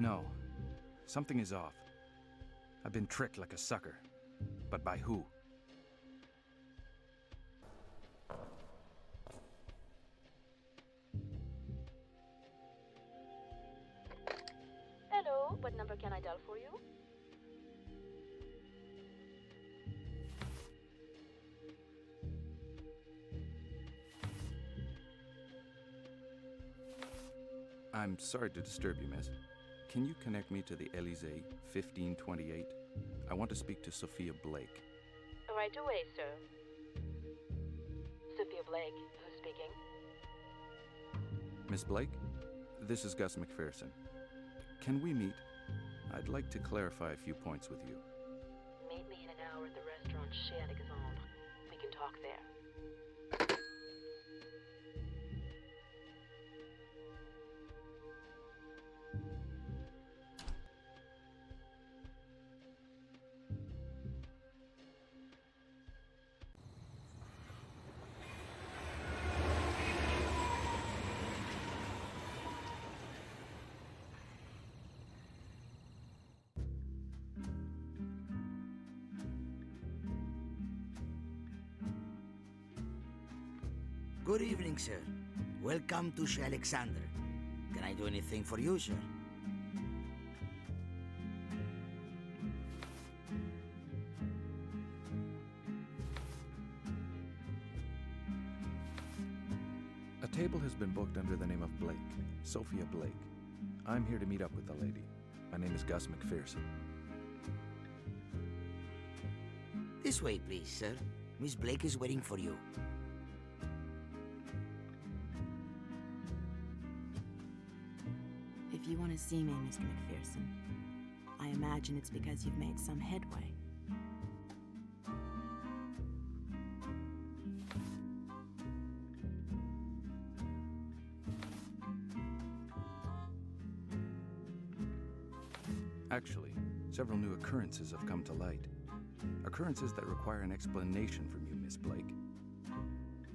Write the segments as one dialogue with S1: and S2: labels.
S1: No. Something is off. I've been tricked like a sucker. But by who?
S2: Hello, what number can I dial for you?
S1: I'm sorry to disturb you, miss. Can you connect me to the Elysee, 1528? I want to speak to Sophia Blake.
S2: Right away, sir. Sophia Blake, who's speaking?
S1: Miss Blake? This is Gus McPherson. Can we meet? I'd like to clarify a few points with you.
S2: Meet me in an hour at the restaurant Chez Alexandre. We can talk there.
S3: Good evening, sir. Welcome to Chez Alexandre. Can I do anything for you, sir?
S1: A table has been booked under the name of Blake, Sophia Blake. I'm here to meet up with the lady. My name is Gus McPherson.
S3: This way, please, sir. Miss Blake is waiting for you.
S4: If you want to see me, Mr. McPherson, I imagine it's because you've made some headway.
S1: Actually, several new occurrences have come to light. Occurrences that require an explanation from you, Miss Blake.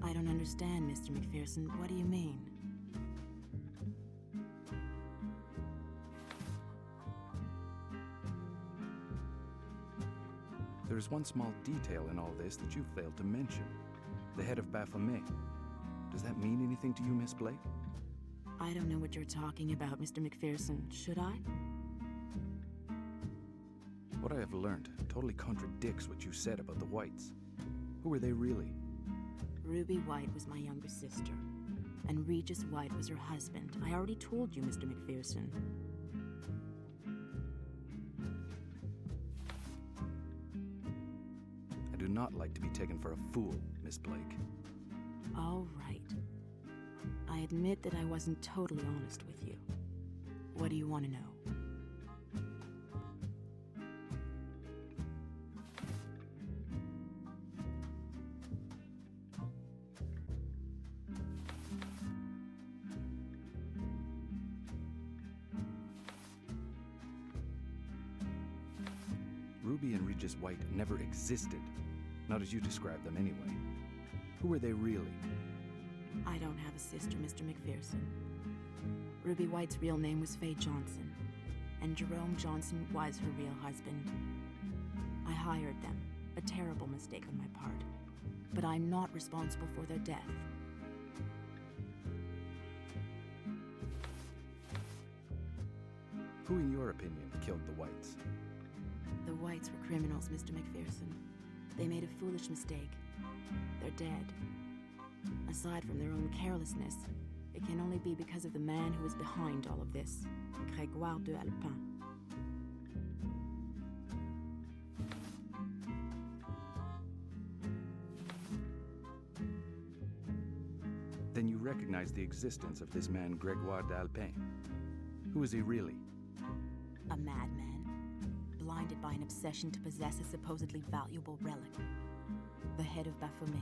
S4: I don't understand, Mr. McPherson. What do you mean?
S1: There is one small detail in all this that you failed to mention. The head of Baphomet. Does that mean anything to you, Miss Blake?
S4: I don't know what you're talking about, Mr. McPherson. Should I?
S1: What I have learned totally contradicts what you said about the Whytes. Who were they really?
S4: Ruby Whyte was my younger sister, and Regis Whyte was her husband. I already told you, Mr. McPherson.
S1: I do not like to be taken for a fool, Miss Blake.
S4: All right. I admit that I wasn't totally honest with you. What do you want to know?
S1: Ruby and Regis Whyte never existed. Not as you describe them anyway. Who were they really?
S4: I don't have a sister, Mr. McPherson. Ruby Whyte's real name was Faye Johnson, and Jerome Johnson was her real husband. I hired them, a terrible mistake on my part, but I'm not responsible for their death.
S1: Who, in your opinion, killed the Whytes?
S4: The Whytes were criminals, Mr. McPherson. They made a foolish mistake. They're dead. Aside from their own carelessness, it can only be because of the man who is behind all of this, Grégoire de Alpin.
S1: Then you recognize the existence of this man, Grégoire d'Alpin. Who is he really?
S4: A madman, blinded by an obsession to possess a supposedly valuable relic, the head of Baphomet.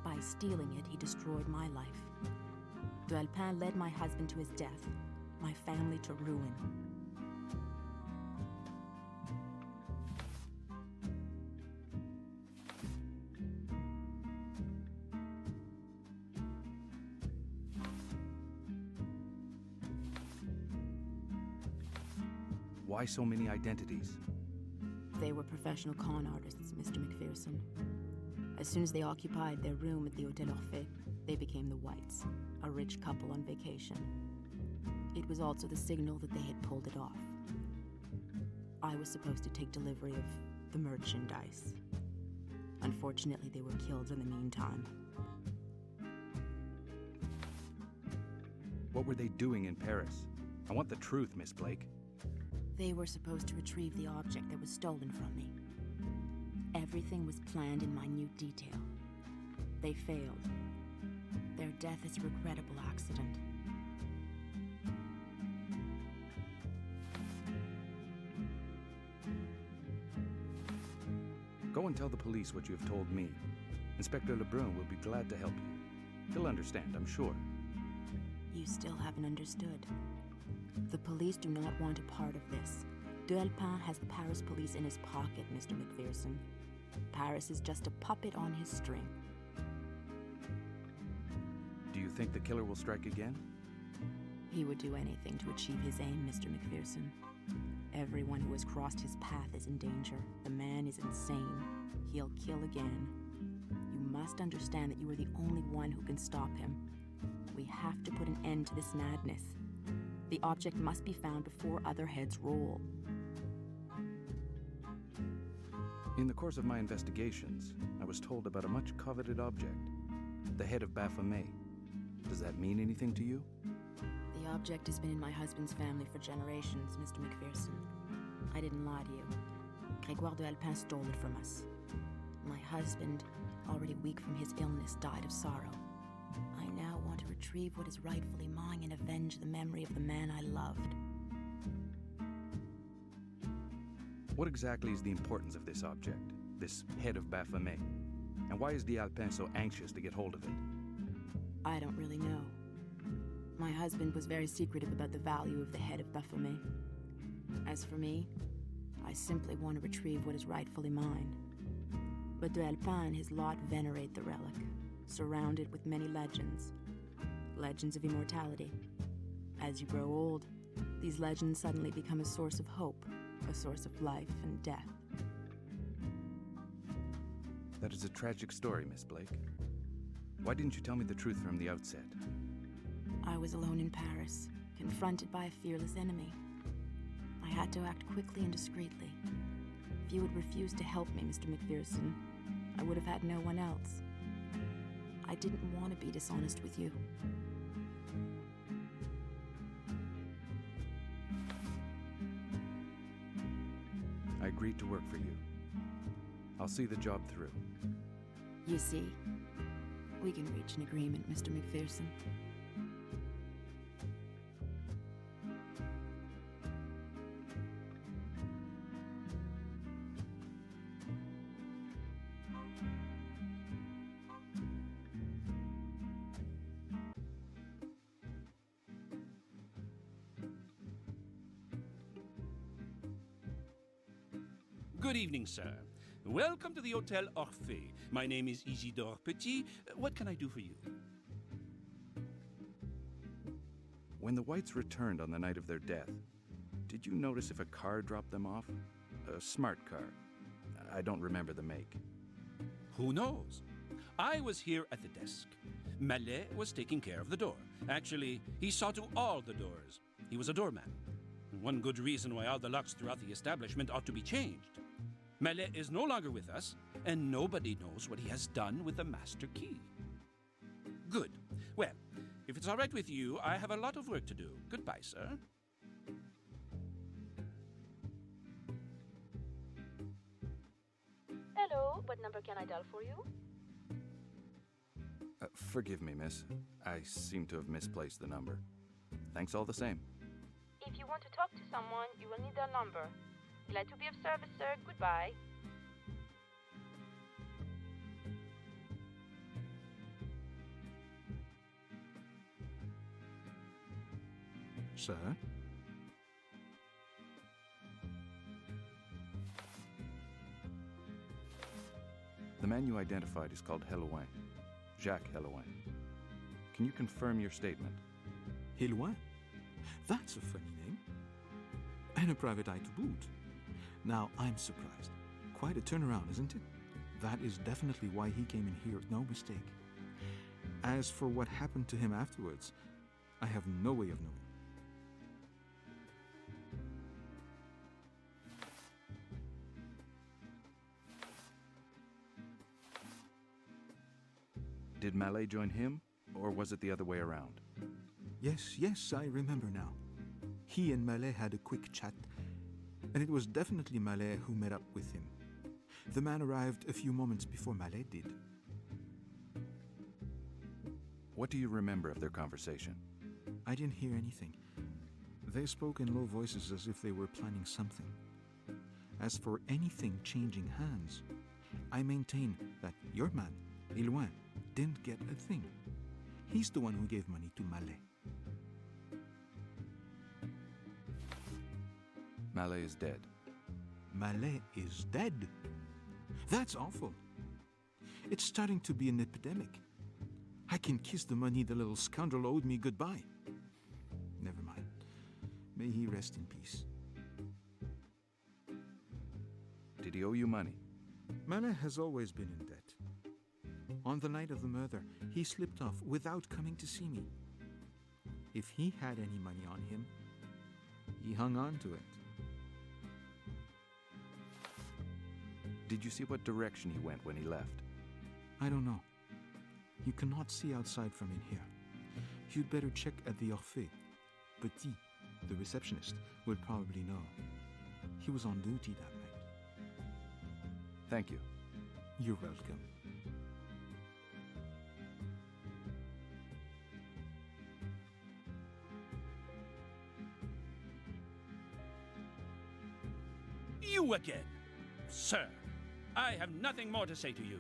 S4: By stealing it, he destroyed my life. D'Alpin led my husband to his death, my family to ruin.
S1: Why so many identities?
S4: They were professional con artists, Mr. McPherson. As soon as they occupied their room at the Hotel Orphée, they became the Whytes, a rich couple on vacation. It was also the signal that they had pulled it off. I was supposed to take delivery of the merchandise. Unfortunately, they were killed in the meantime.
S1: What were they doing in Paris? I want the truth, Miss Blake.
S4: They were supposed to retrieve the object that was stolen from me. Everything was planned in minute detail. They failed. Their death is a regrettable accident.
S1: Go and tell the police what you have told me. Inspector Lebrun will be glad to help you. He'll understand, I'm sure.
S4: You still haven't understood. The police do not want a part of this. Duelpin has the Paris police in his pocket, Mr. McPherson. Paris is just a puppet on his string.
S1: Do you think the killer will strike again?
S4: He would do anything to achieve his aim, Mr. McPherson. Everyone who has crossed his path is in danger. The man is insane. He'll kill again. You must understand that you are the only one who can stop him. We have to put an end to this madness. The object must be found before other heads roll.
S1: In the course of my investigations, I was told about a much coveted object, the head of Baphomet. Does that mean anything to you?
S4: The object has been in my husband's family for generations, Mr. McPherson. I didn't lie to you. Grégoire Duelpin stole it from us. My husband, already weak from his illness, died of sorrow. I now want to retrieve what is rightfully mine and avenge the memory of the man I loved.
S1: What exactly is the importance of this object, this head of Baphomet? And why is Duelpin so anxious to get hold of it?
S4: I don't really know. My husband was very secretive about the value of the head of Baphomet. As for me, I simply want to retrieve what is rightfully mine. But Duelpin and his lot venerate the relic, surrounded with many legends. Legends of immortality. As you grow old, these legends suddenly become a source of hope, a source of life and death.
S1: That is a tragic story, Miss Blake. Why didn't you tell me the truth from the outset?
S4: I was alone in Paris, confronted by a fearless enemy. I had to act quickly and discreetly. If you had refused to help me, Mr. McPherson, I would have had no one else. I didn't want to be dishonest with you.
S1: I agreed to work for you. I'll see the job through.
S4: You see, we can reach an agreement, Mr. McPherson.
S5: Good evening, sir. Welcome to the Hotel Orphée. My name is Isidore Petit. What can I do for you?
S1: When the Whytes returned on the night of their death, did you notice if a car dropped them off? A smart car. I don't remember the make.
S5: Who knows? I was here at the desk. Mallet was taking care of the door. Actually, he saw to all the doors. He was a doorman. One good reason why all the locks throughout the establishment ought to be changed. Mallet is no longer with us, and nobody knows what he has done with the master key. Good. Well, if it's all right with you, I have a lot of work to do. Goodbye, sir.
S2: Hello, what number can I dial for you?
S1: Forgive me, miss. I seem to have misplaced the number. Thanks all the same.
S2: If you want to talk to someone, you will need their number. Glad to be of service, sir. Goodbye.
S1: Sir? The man you identified is called Helouin. Jacques Helouin. Can you confirm your statement?
S6: Helouin? That's a funny name. And a private eye to boot. Now, I'm surprised. Quite a turnaround, isn't it? That is definitely why he came in here, no mistake. As for what happened to him afterwards, I have no way of knowing.
S1: Did Mallet join him, or was it the other way around?
S6: Yes, I remember now. He and Mallet had a quick chat, and it was definitely Mallet who met up with him. The man arrived a few moments before Mallet did.
S1: What do you remember of their conversation?
S6: I didn't hear anything. They spoke in low voices as if they were planning something. As for anything changing hands, I maintain that your man, Eloin, didn't get a thing. He's the one who gave money to Mallet.
S1: Mallet is dead.
S6: Mallet is dead? That's awful. It's starting to be an epidemic. I can kiss the money the little scoundrel owed me goodbye. Never mind. May he rest in peace.
S1: Did he owe you money?
S6: Mallet has always been in debt. On the night of the murder, he slipped off without coming to see me. If he had any money on him, he hung on to it.
S1: Did you see what direction he went when he left?
S6: I don't know. You cannot see outside from in here. You'd better check at the Orphée. Petit, the receptionist, will probably know. He was on duty that night.
S1: Thank you.
S6: You're welcome.
S5: You again! Sir, I have nothing more to say to you.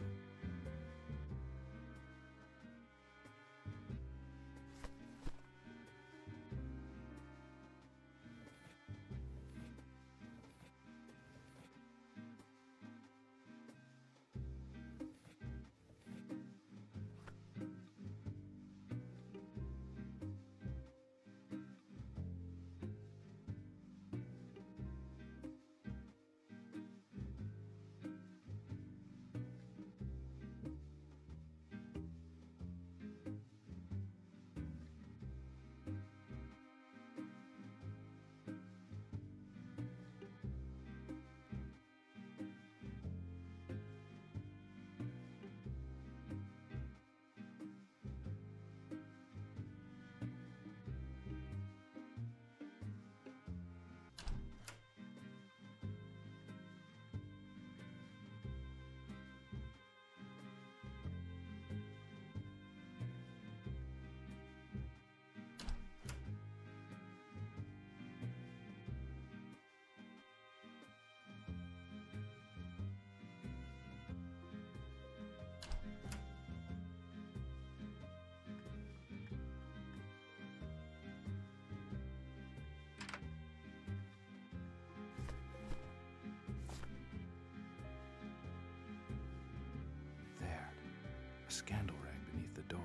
S1: A scandal rag beneath the door.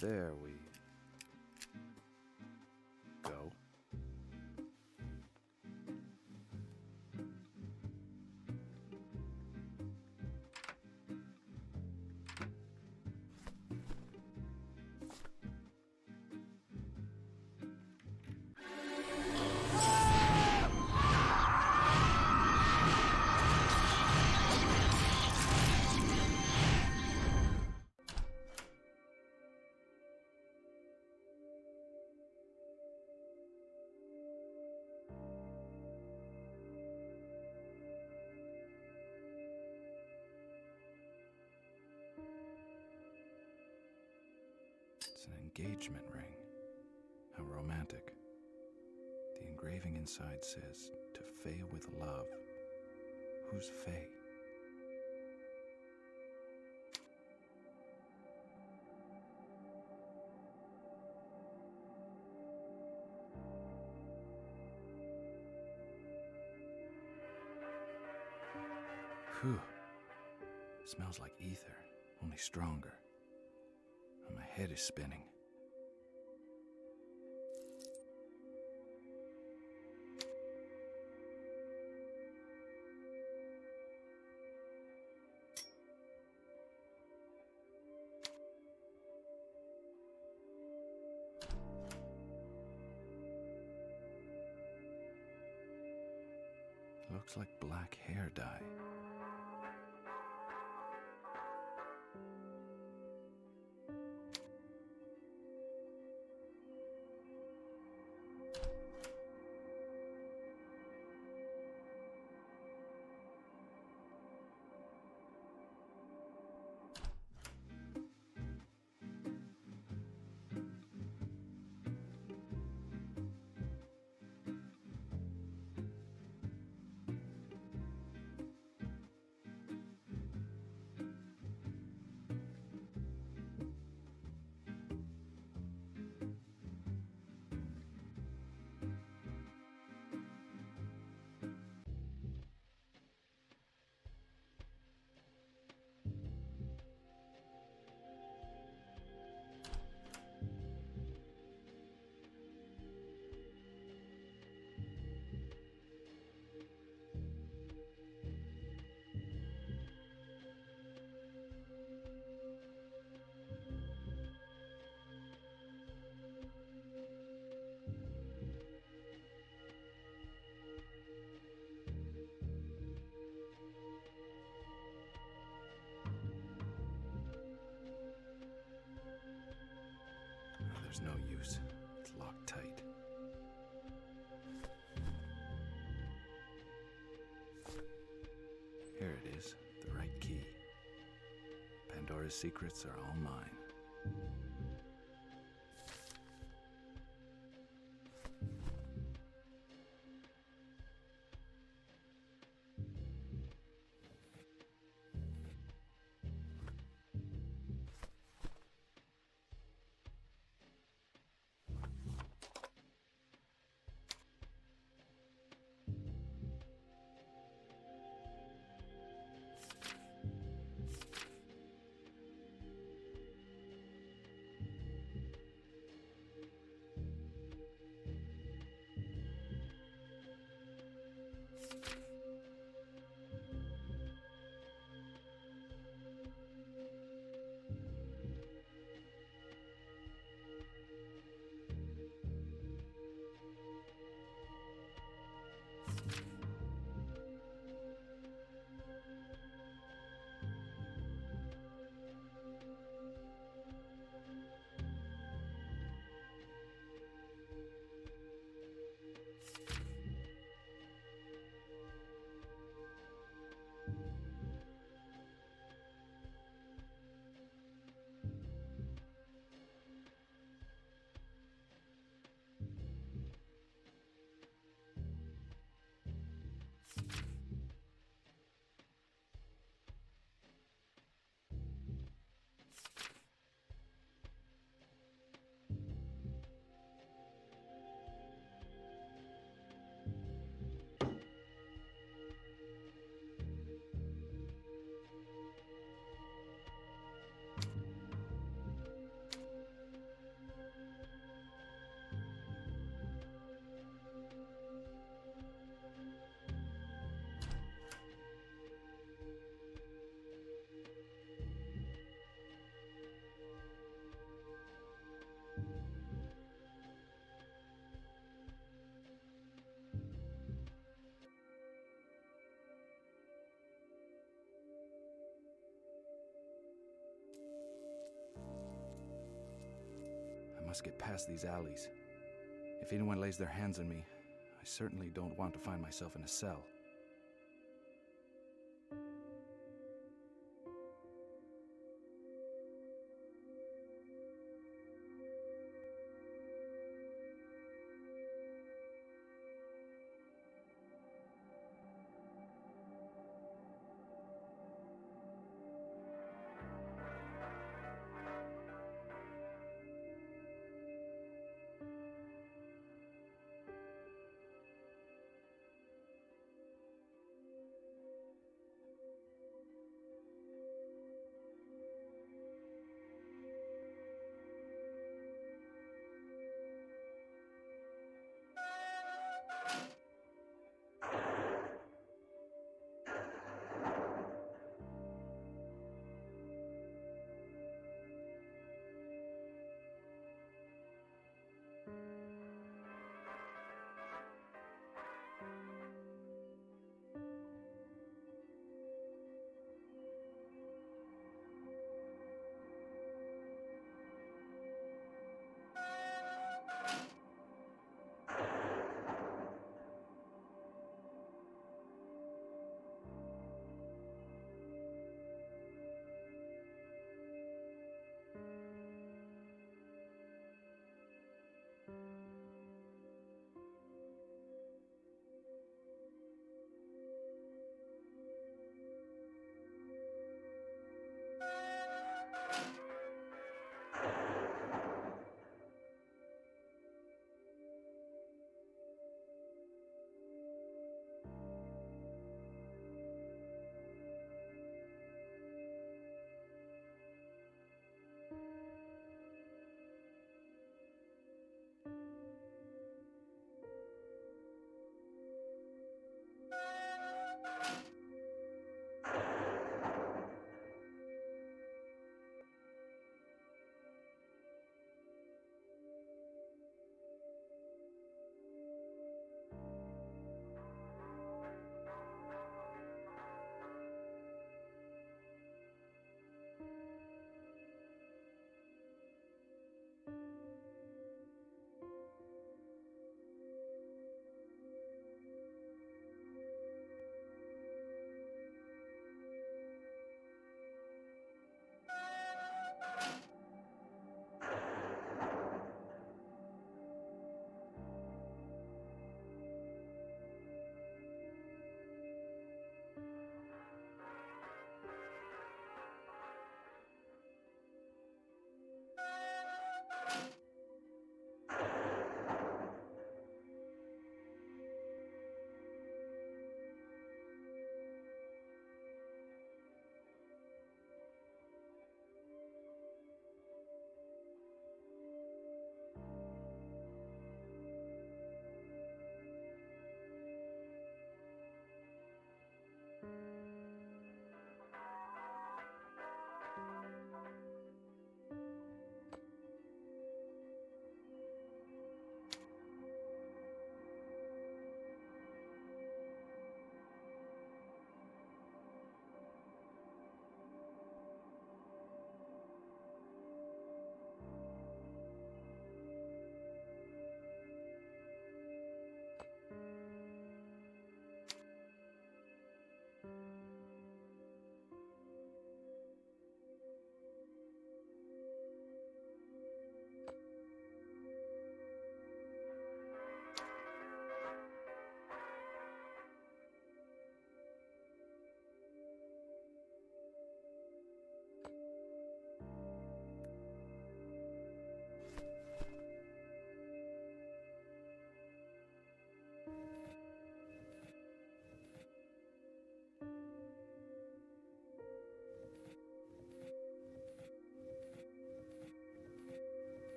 S1: There we go. It's an engagement ring. How romantic. The engraving inside says, "To Faye with love." Who's Faye? Whew. Smells like ether, only stronger. And my head is spinning. Looks like black hair dye. There's no use. It's locked tight. Here it is, the right key. Pandora's secrets are all mine. I must get past these alleys. If anyone lays their hands on me, I certainly don't want to find myself in a cell.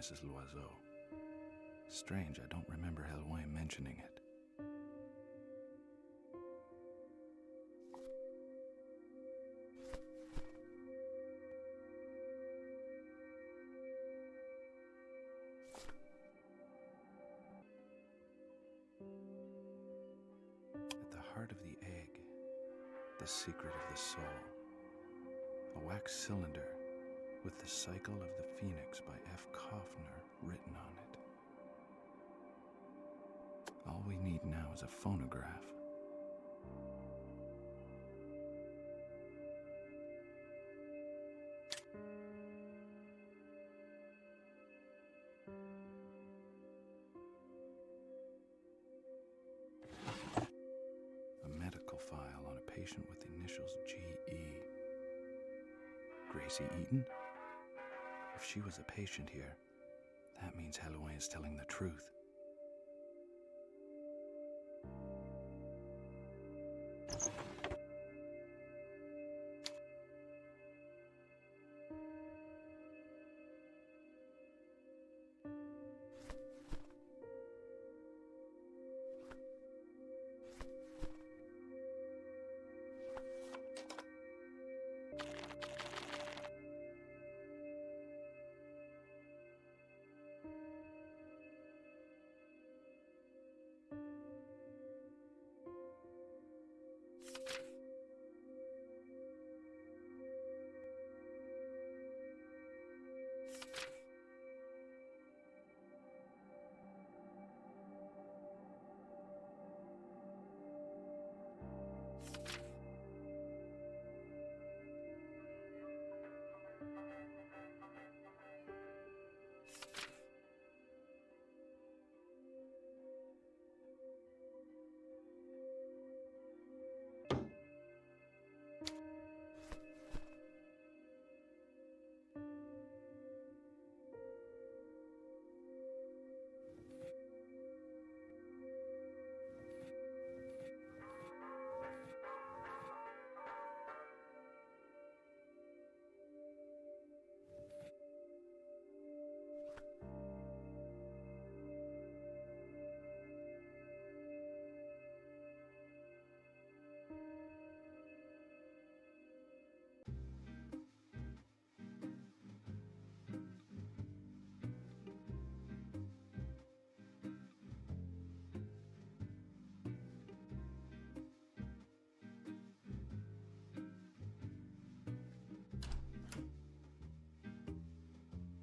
S1: Mrs. Loiseau. Strange, I don't remember Helwine mentioning it. At the heart of the egg, the secret of the soul. A wax cylinder with the cycle of the phoenix by F. Kaufner written on it. All we need now is a phonograph. A medical file on a patient with initials G.E. Gracie Eaton? If she was a patient here, that means Helwine is telling the truth.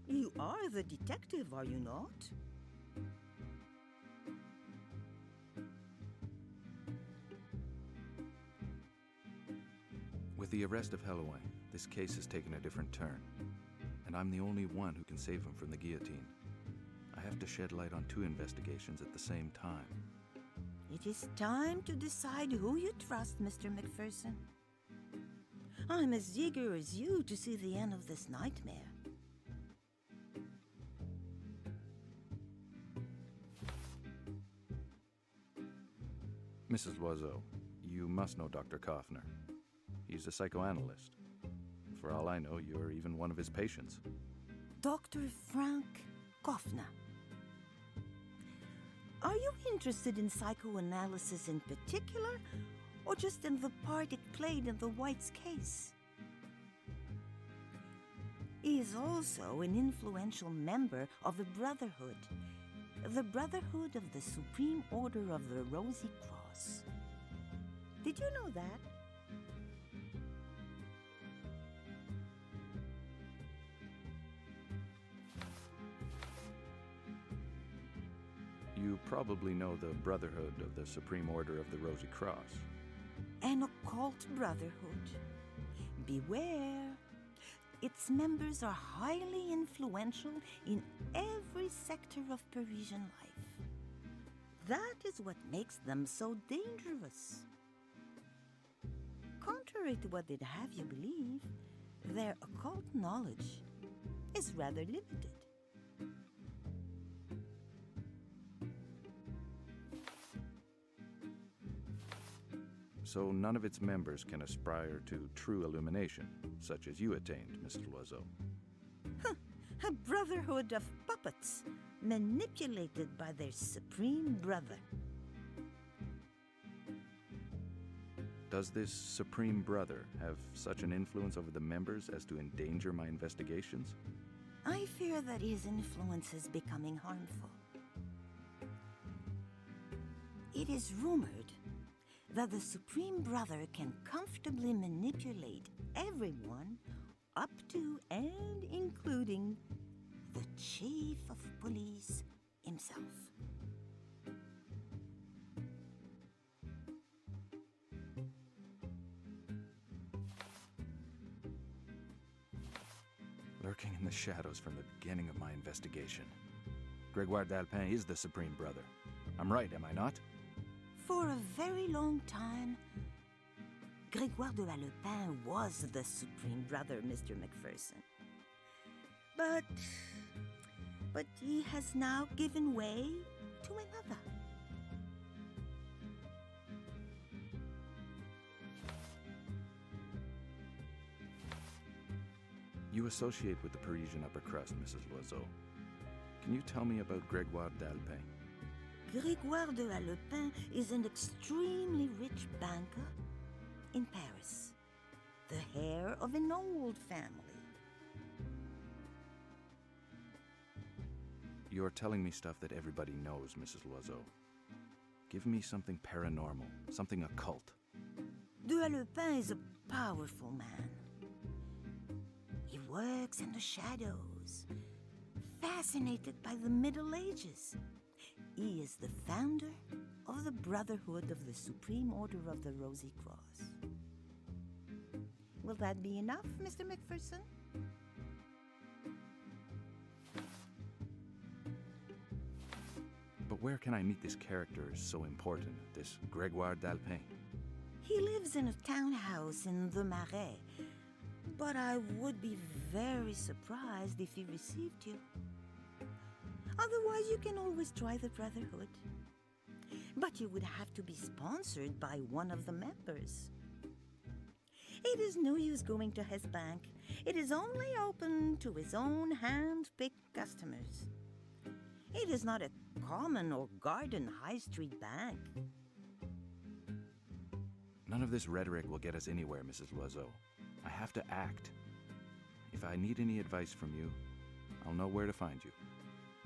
S7: You are the detective, are you not?
S1: With the arrest of Helwine, this case has taken a different turn, and I'm the only one who can save him from the guillotine. I have to shed light on two investigations at the same time.
S7: It is time to decide who you trust, Mr. McPherson. I'm as eager as you to see the end of this nightmare.
S1: Mrs. Loiseau, you must know Dr. Kaufner. He's a psychoanalyst. For all I know, you're even one of his patients.
S7: Dr. Frank Kaufner. Are you interested in psychoanalysis in particular, or just in the part it played in the Whyte's case? He is also an influential member of the Brotherhood of the Supreme Order of the Rosy Cross. Did you know that?
S1: You probably know the Brotherhood of the Supreme Order of the Rosy Cross.
S7: An occult brotherhood. Beware. Its members are highly influential in every sector of Parisian life. That is what makes them so dangerous. Contrary to what they'd have you believe, their occult knowledge is rather limited.
S1: So none of its members can aspire to true illumination, such as you attained, Mr. Loiseau.
S7: A brotherhood of puppets, manipulated by their supreme brother.
S1: Does this Supreme Brother have such an influence over the members as to endanger my investigations?
S7: I fear that his influence is becoming harmful. It is rumored that the Supreme Brother can comfortably manipulate everyone up to and including the Chief of Police himself.
S1: Lurking in the shadows from the beginning of my investigation. Gregoire d'Alpin is the Supreme Brother. I'm right, am I not?
S7: For a very long time, Gregoire de Alpin was the Supreme Brother, Mr. McPherson. But he has now given way to another.
S1: You associate with the Parisian upper crust, Mrs. Loiseau. Can you tell me about Gregoire d'Alpin?
S7: Gregoire de Alpin is an extremely rich banker in Paris, the heir of an old family.
S1: You're telling me stuff that everybody knows, Mrs. Loiseau. Give me something paranormal, something occult.
S7: De Alpin is a powerful man. He works in the shadows, fascinated by the Middle Ages. He is the founder of the Brotherhood of the Supreme Order of the Rosy Cross. Will that be enough, Mr. McPherson?
S1: But where can I meet this character so important, this Gregoire d'Alpin?
S7: He lives in a townhouse in the Marais, but I would be very surprised if he received you. Otherwise, you can always try the Brotherhood. But you would have to be sponsored by one of the members. It is no use going to his bank. It is only open to his own hand-picked customers. It is not a common or garden high street bank.
S1: None of this rhetoric will get us anywhere, Mrs. Loiseau. I have to act. If I need any advice from you, I'll know where to find you.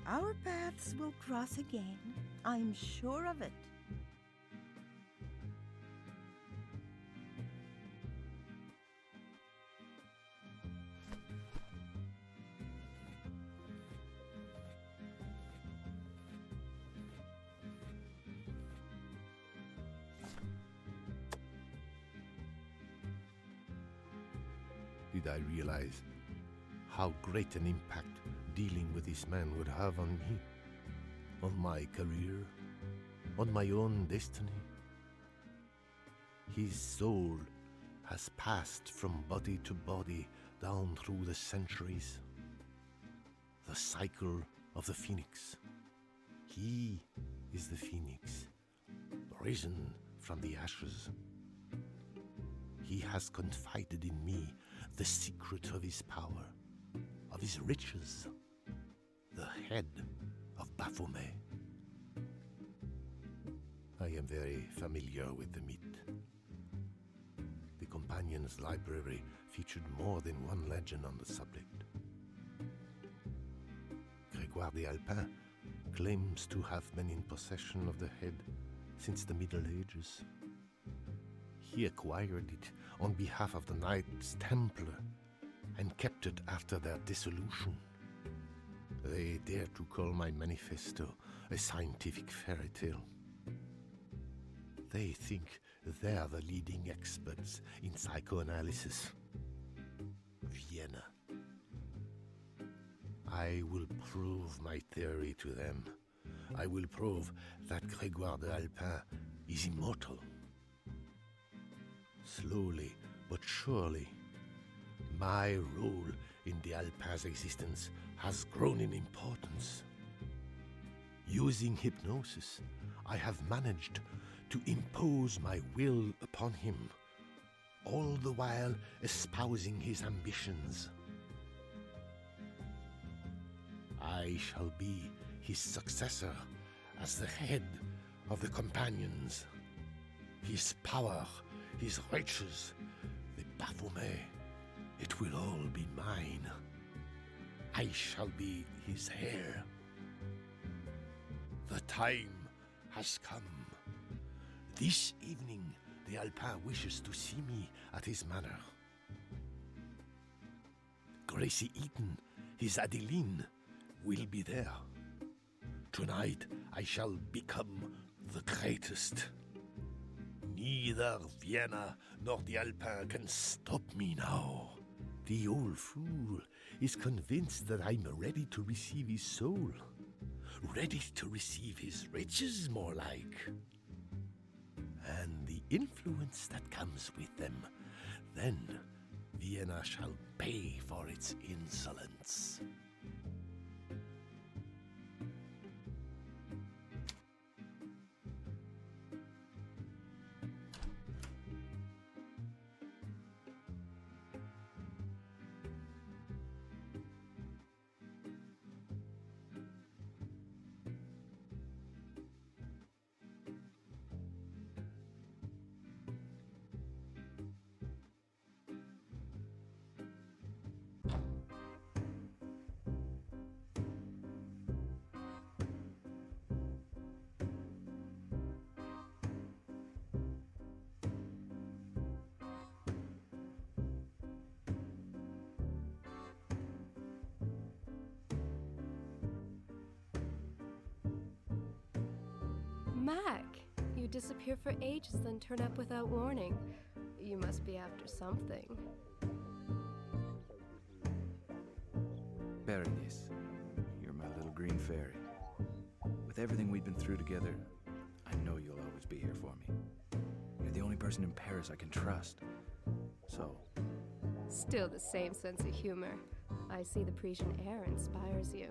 S7: Our paths will cross again. I'm sure of it.
S8: Did I realize how great an impact dealing with this man would have on me, on my career, on my own destiny? His soul has passed from body to body down through the centuries. The cycle of the phoenix. He is the phoenix, risen from the ashes. He has confided in me the secret of his power, of his riches, the head of Baphomet. I am very familiar with the myth. The Companion's library featured more than one legend on the subject. Gregoire d'Alpin claims to have been in possession of the head since the Middle Ages. He acquired it on behalf of the Knights Templar and kept it after their dissolution. They dare to call my manifesto a scientific fairy tale. They think they're the leading experts in psychoanalysis. Vienna. I will prove my theory to them. I will prove that Gregoire d'Alpin is immortal. Slowly but surely, my role in d'Alpin's existence has grown in importance. Using hypnosis, I have managed to impose my will upon him, all the while espousing his ambitions. I shall be his successor as the head of the companions. His power, his riches, the Baphomet, it will all be mine. I shall be his heir. The time has come. This evening, the Alpin wishes to see me at his manor. Gracie Eaton, his Adeline, will be there. Tonight, I shall become the greatest. Neither Vienna nor the Alpin can stop me now. The old fool is convinced that I'm ready to receive his soul. Ready to receive his riches, more like. And the influence that comes with them. Then Vienna shall pay for its insolence.
S9: Mac, you disappear for ages, then turn up without warning. You must be after something.
S1: Berenice, you're my little green fairy. With everything we've been through together, I know you'll always be here for me. You're the only person in Paris I can trust. So,
S9: Still the same sense of humor. I see the Parisian air inspires you.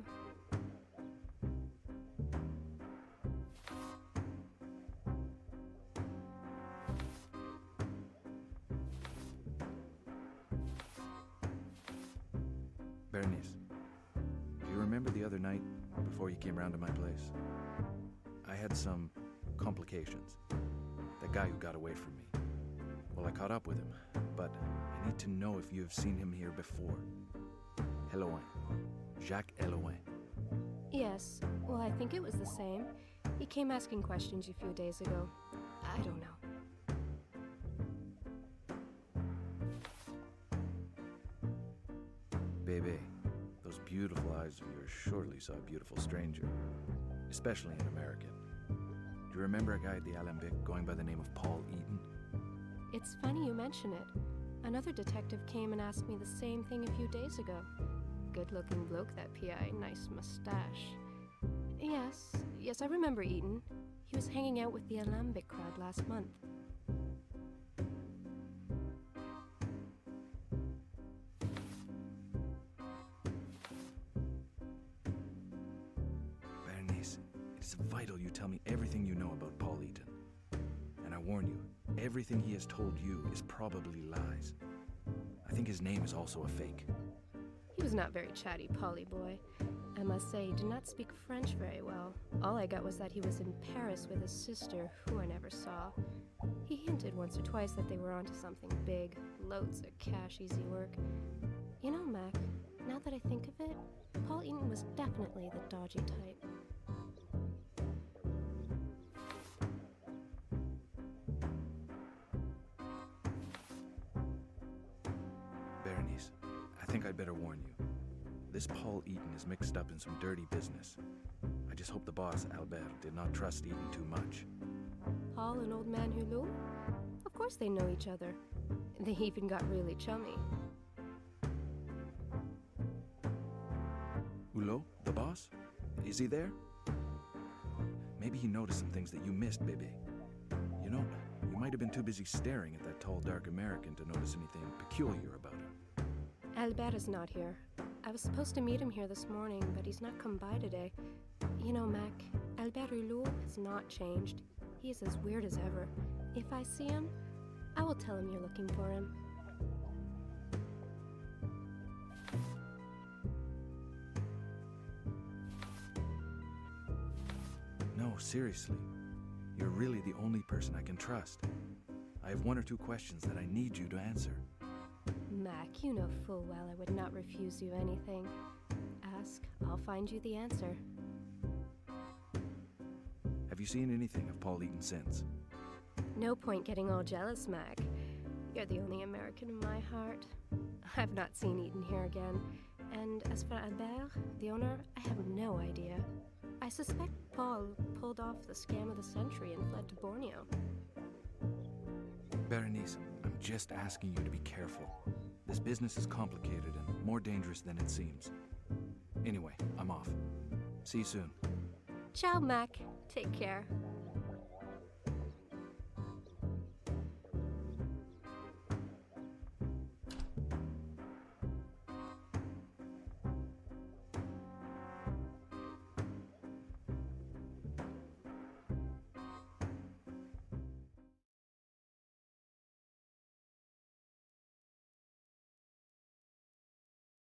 S1: Berenice, do you remember the other night before you came round to my place? I had some complications. That guy who got away from me. Well, I caught up with him, but I need to know if you have seen him here before. Eloin. Jacques Eloin.
S9: Yes, well, I think it was the same. He came asking questions a few days ago. I don't know.
S1: Bebe, those beautiful eyes of yours surely saw a beautiful stranger, especially an American. Do you remember a guy at the Alembic going by the name of Paul Eaton?
S9: It's funny you mention it. Another detective came and asked me the same thing a few days ago. Good-looking bloke, that P.I. Nice mustache. Yes, I remember Eaton. He was hanging out with the Alembic crowd last month.
S1: Berenice, it is vital you tell me everything you know about Paul Eaton. And I warn you, everything he has told you is probably lies. I think his name is also a fake.
S9: He was not very chatty, Polly boy. I must say, he did not speak French very well. All I got was that he was in Paris with his sister, who I never saw. He hinted once or twice that they were onto something big, loads of cash, easy work. You know, Mac, now that I think of it, Paul Eaton was definitely the dodgy type.
S1: Berenice, I think I'd better warn you. This Paul Eaton is mixed up in some dirty business. I just hope the boss, Albert, did not trust Eaton too much.
S9: Paul and old man Hulot? Of course they know each other. They even got really chummy.
S1: Hulot, the boss? Is he there? Maybe he noticed some things that you missed, Bebe. You know, you might have been too busy staring at that tall, dark American to notice anything peculiar about him.
S9: Albert is not here. I was supposed to meet him here this morning, but he's not come by today. You know, Mac, Albert Hulot has not changed. He is as weird as ever. If I see him, I will tell him you're looking for him.
S1: seriously. You're really the only person I can trust. I have one or two questions that I need you to answer.
S9: Mac, you know full well I would not refuse you anything. Ask, I'll find you the answer.
S1: Have you seen anything of Paul Eaton since?
S9: No point getting all jealous, Mac. You're the only American in my heart. I've not seen Eaton here again. And as for Albert, the owner, I have no idea. I suspect Paul pulled off the scam of the century and fled to Borneo.
S1: Berenice, I'm just asking you to be careful. This business is complicated and more dangerous than it seems. Anyway, I'm off. See you soon.
S9: Ciao, Mac. Take care.